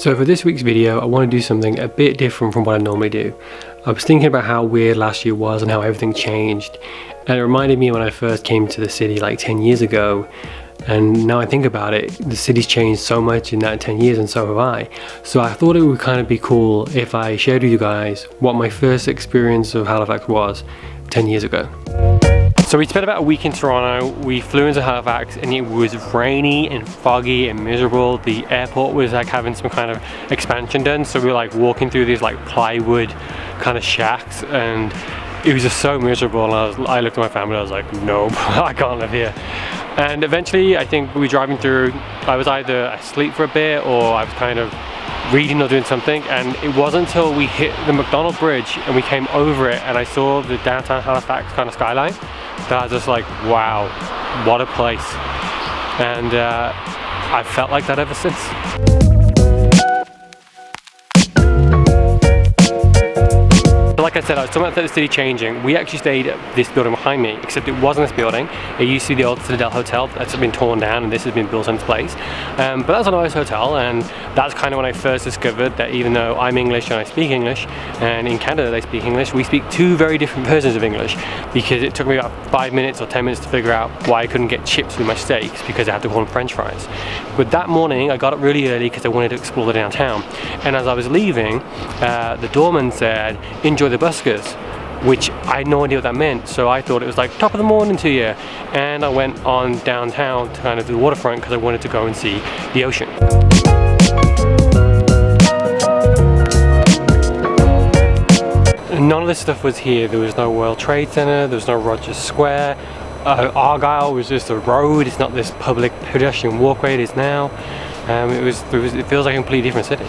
So for this week's video, I want to do something a bit different from what I normally do. I was thinking about how weird last year was and how everything changed, and it reminded me when I first came to the city like 10 years ago. And now I think about it, the city's changed so much in that 10 years, and so have I. So I thought it would kind of be cool if I shared with you guys what my first experience of Halifax was 10 years ago. So we spent about a week in Toronto. We flew into Halifax and it was rainy and foggy and miserable. The airport was like having some kind of expansion done, so we were like walking through these like plywood kind of shacks, and it was just so miserable. And I looked at my family, I was like, nope, I can't live here. And eventually I think we were driving through, I was either asleep for a bit or I was kind of reading or doing something, and it wasn't until we hit the McDonald Bridge and we came over it and I saw the downtown Halifax kind of skyline that I was just like, wow, what a place. And I've felt like that ever since. Like I said, I was talking about the city changing. We actually stayed at this building behind me, except it wasn't this building. It used to be the old Citadel Hotel that's been torn down, and this has been built in its place. But that's a nice hotel, and that's kind of when I first discovered that even though I'm English and I speak English, and in Canada they speak English, we speak two very different versions of English, because it took me about 5 minutes or 10 minutes to figure out why I couldn't get chips with my steaks, because I had to call them French fries. But that morning I got up really early because I wanted to explore the downtown, and as I was leaving, the doorman said, "Enjoy the buskers," which I had no idea what that meant, so I thought it was like top of the morning to you, and I went on downtown to kind of the waterfront because I wanted to go and see the ocean. None of this stuff was here. There was no World Trade Center, there was no Rogers Square. Argyle was just a road, it's not this public pedestrian walkway it is now. It feels like a completely different city.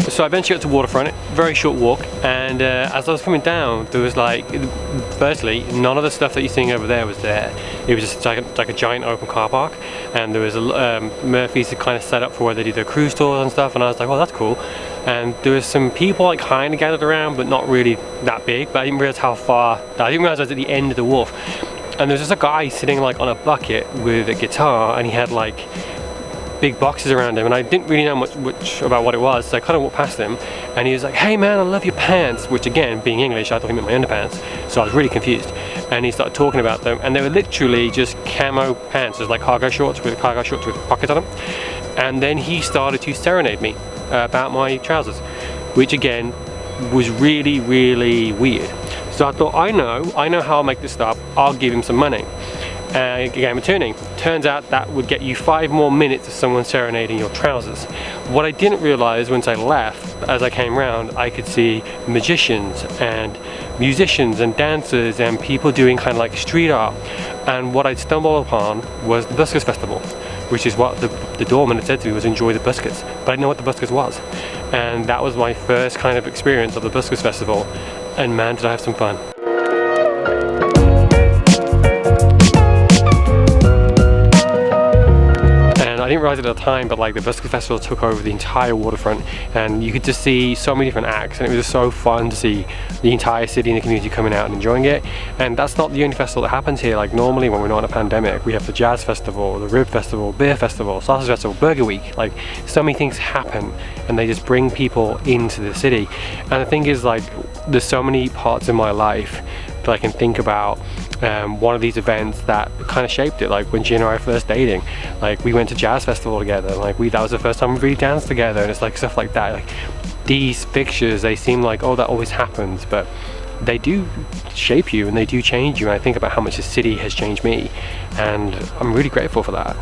So I eventually got to waterfront, very short walk, and as I was coming down, there was like, firstly, none of the stuff that you're seeing over there was there. It was just like a giant open car park, and there was Murphy's kind of set up for where they do their cruise tours and stuff, and I was like, oh, that's cool. And there was some people like kind of gathered around, but not really that big, but I didn't realize how far, I didn't realize I was at the end of the wharf. And there was just a guy sitting like on a bucket with a guitar, and he had like big boxes around him, and I didn't really know much about what it was, so I kind of walked past him, and he was like, "Hey man, I love your pants," which again, being English, I thought he meant my underpants, so I was really confused. And he started talking about them, and they were literally just camo pants, just like cargo shorts with pockets on them. And then he started to serenade me about my trousers, which again was really, really weird. So I thought, I know how I'll make this stop. I'll give him some money. A game of tuning. Turns out that would get you 5 more minutes of someone serenading your trousers. What I didn't realize once I left, as I came round, I could see magicians and musicians and dancers and people doing kind of like street art. And what I'd stumbled upon was the Buskers Festival, which is what the doorman had said to me was enjoy the buskers. But I didn't know what the buskers was. And that was my first kind of experience of the Buskers Festival. And man, did I have some fun. I didn't realize it at the time, but like the Buskers Festival took over the entire waterfront, and you could just see so many different acts, and it was just so fun to see the entire city and the community coming out and enjoying it. And that's not the only festival that happens here. Like normally when we're not in a pandemic, we have the Jazz Festival, the Rib Festival, Beer Festival, Sausage Festival, Burger Week. Like so many things happen, and they just bring people into the city. And the thing is, like, there's so many parts in my life that I can think about one of these events that kind of shaped it. Like when Gina and I were first dating, like we went to Jazz Festival together, like that was the first time we really danced together, and it's like stuff like that. Like these fixtures, they seem like, oh, that always happens, but they do shape you and they do change you. And I think about how much the city has changed me, and I'm really grateful for that.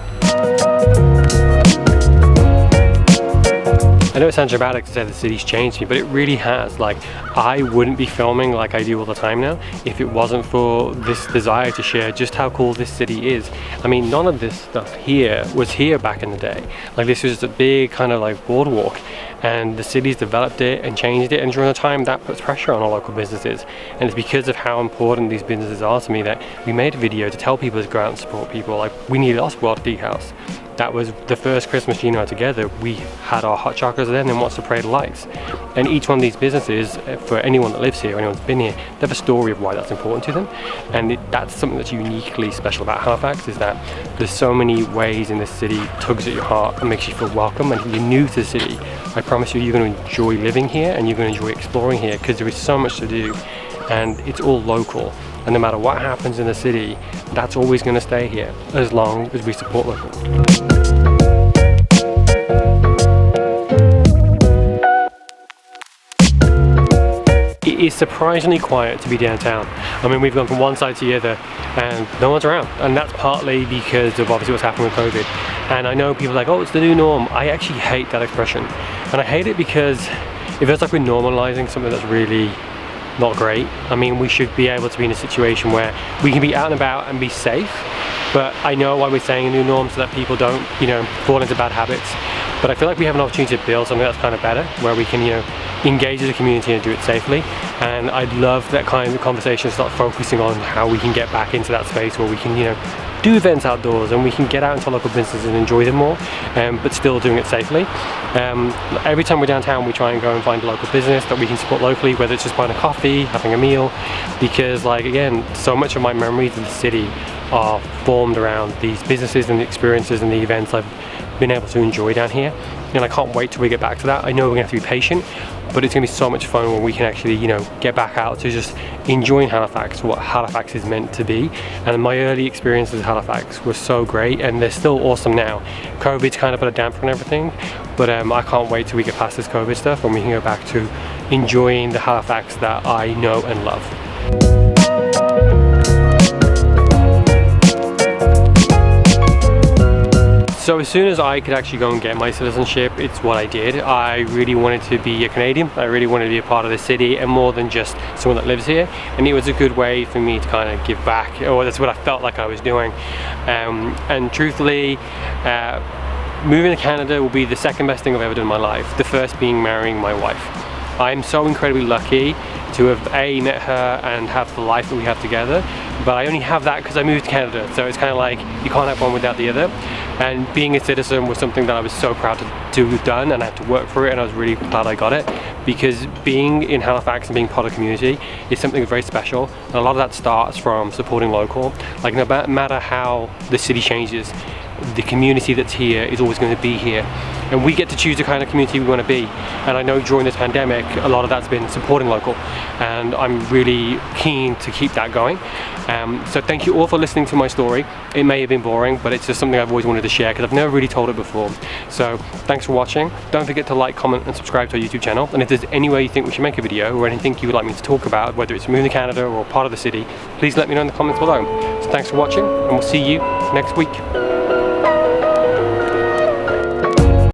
I know it sounds dramatic to say the city's changed me, but it really has. Like, I wouldn't be filming like I do all the time now if it wasn't for this desire to share just how cool this city is. I mean, none of this stuff here was here back in the day. Like, this was a big kind of like boardwalk, and the city's developed it and changed it, and during the time that puts pressure on our local businesses. And it's because of how important these businesses are to me that we made a video to tell people to go out and support people. Like, we need us World Geek House. that was the first Christmas Gina and I together. We had our hot chocolates then and watched the parade of lights. And each one of these businesses, for anyone that lives here, anyone that's been here, they have a story of why that's important to them. And that's something that's uniquely special about Halifax, is that there's so many ways in this city tugs at your heart and makes you feel welcome. And if you're new to the city, I promise you, you're going to enjoy living here and you're going to enjoy exploring here, because there is so much to do and it's all local. And no matter what happens in the city, that's always going to stay here as long as we support local. It is surprisingly quiet to be downtown. I mean, we've gone from one side to the other and no one's around, and that's partly because of obviously what's happened with COVID. And I know people are like, oh, it's the new norm. I actually hate that expression, and I hate it because it feels like we're normalizing something that's really not great. I mean, we should be able to be in a situation where we can be out and about and be safe, but I know why we're saying a new norm, so that people don't, you know, fall into bad habits. But I feel like we have an opportunity to build something that's kind of better, where we can, you know, engage as a community and do it safely. And I'd love that kind of conversation start focusing on how we can get back into that space where we can, you know, do events outdoors and we can get out into local businesses and enjoy them more, but still doing it safely. Every time we're downtown, we try and go and find a local business that we can support locally, whether it's just buying a coffee, having a meal, because, like, again, so much of my memories of the city are formed around these businesses and the experiences and the events I've been able to enjoy down here. And I can't wait till we get back to that. I know we're gonna have to be patient, but it's gonna be so much fun when we can actually, you know, get back out to just enjoying Halifax, what Halifax is meant to be. And my early experiences at Halifax were so great, and they're still awesome now. COVID's kind of put a damper on everything, but I can't wait till we get past this COVID stuff and we can go back to enjoying the Halifax that I know and love. So as soon as I could actually go and get my citizenship, it's what I did. I really wanted to be a Canadian. I really wanted to be a part of the city and more than just someone that lives here. And it was a good way for me to kind of give back, or that's what I felt like I was doing. And truthfully, moving to Canada will be the second best thing I've ever done in my life. The first being marrying my wife. I'm so incredibly lucky to have met her and have the life that we have together, but I only have that because I moved to Canada, so it's kind of like you can't have one without the other. And being a citizen was something that I was so proud to have done, and I had to work for it, and I was really glad I got it, because being in Halifax and being part of the community is something very special, and a lot of that starts from supporting local. Like, no matter how the city changes, the community that's here is always going to be here, and we get to choose the kind of community we want to be. And I know during this pandemic a lot of that's been supporting local, and I'm really keen to keep that going. So thank you all for listening to my story. It may have been boring, but it's just something I've always wanted to share because I've never really told it before. So thanks for watching. Don't forget to like, comment and subscribe to our YouTube channel, and if there's any way you think we should make a video or anything you would like me to talk about, whether it's moving to Canada or part of the city, please let me know in the comments below. So thanks for watching, and we'll see you next week.